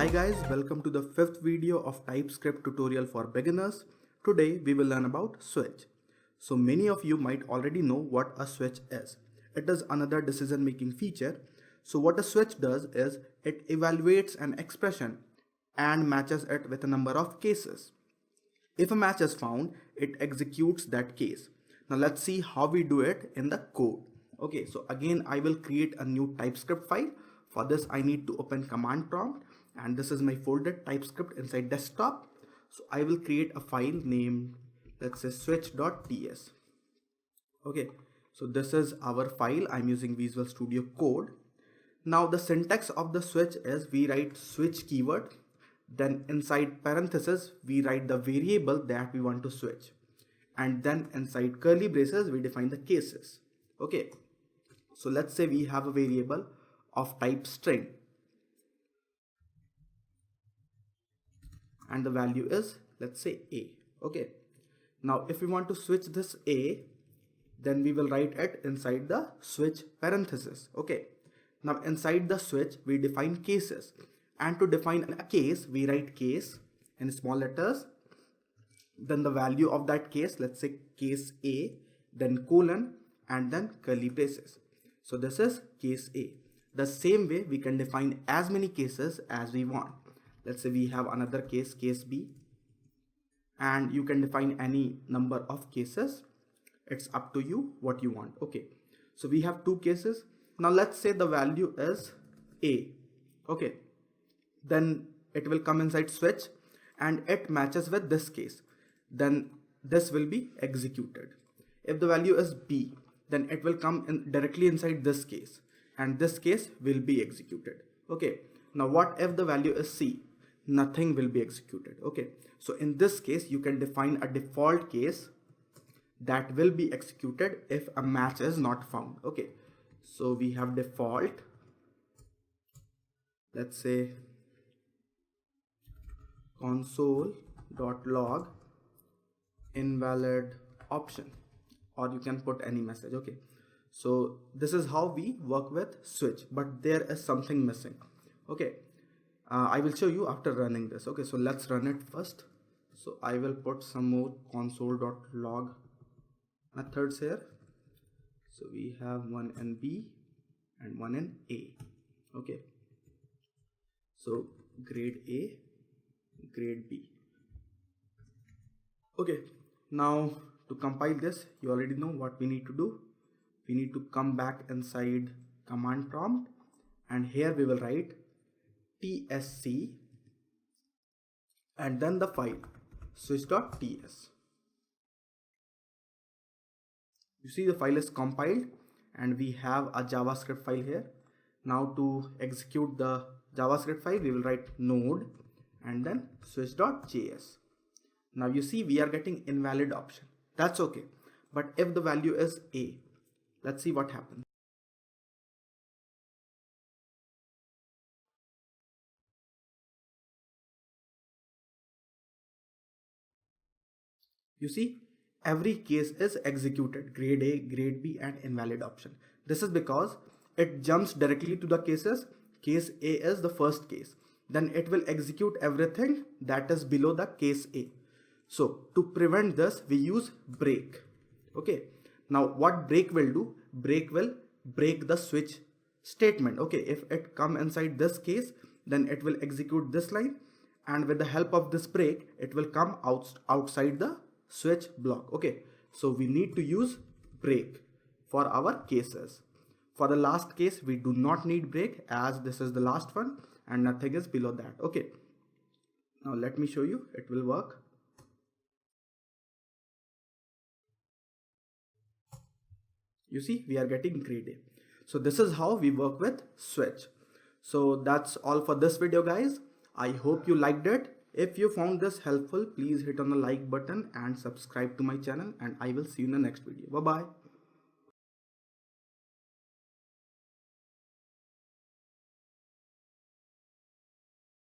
Hi guys, welcome to the 5th video of TypeScript tutorial for beginners. Today we will learn about switch. So many of you might already know what a switch is. It is another decision making feature. So what a switch does is it evaluates an expression and matches it with a number of cases. If a match is found, it executes that case. Now let's see how we do it in the code. Okay, so again I will create a new TypeScript file. For this I need to open command prompt, and this is my folder TypeScript inside desktop. So I will create a file named, let's say, switch.ts. Okay, so this is our file. I'm using Visual Studio Code. Now the syntax of the switch is we write switch keyword, then inside parentheses we write the variable that we want to switch, and then inside curly braces we define the cases. Okay, so let's say we have a variable of type string and the value is, let's say, a. Okay, now if we want to switch this a, then we will write it inside the switch parenthesis. Okay, now inside the switch we define cases, and to define a case we write case in small letters, then the value of that case, let's say case a, then colon, and then curly braces. So this is case a. The same way we can define as many cases as we want. Let's say we have another case, case b, and you can define any number of cases. It's up to you what you want. Okay, so we have two cases. Now let's say the value is a. Okay, then it will come inside switch and it matches with this case, then this will be executed. If the value is b, then it will come in directly inside this case and this case will be executed. Okay, now what if the value is c? Nothing will be executed. Okay, so in this case you can define a default case that will be executed if a match is not found. Okay, so we have default, let's say console.log invalid option, or you can put any message. Okay, so this is how we work with switch, but there is something missing. Okay, I will show you after running this. Okay, so let's run it first. So I will put some more console.log methods here. So we have one in b and one in a. Okay, so grade a, grade b. Okay, now to compile this, you already know what we need to do. We need to come back inside command prompt, and here we will write tsc and then the file switch.ts. You see the file is compiled and we have a JavaScript file here. Now to execute the JavaScript file we will write node and then switch.js. Now you see we are getting invalid option. That's okay, but if the value is a, let's see what happens. You see, every case is executed, grade A, grade B, and invalid option. This is because it jumps directly to the cases. Case A is the first case. Then it will execute everything that is below the case A. So to prevent this, we use break. Okay. Now what break will do? Break will break the switch statement. Okay. If it come inside this case, then it will execute this line, and with the help of this break, it will come outside the switch block. Okay, so we need to use break for our cases. For the last case we do not need break, as this is the last one and nothing is below that. Okay, now let me show you, it will work. You see we are getting grade A. So this is how we work with switch. So that's all for this video guys. I hope you liked it. If you found this helpful, please hit on the like button and subscribe to my channel, and I will see you in the next video. Bye bye.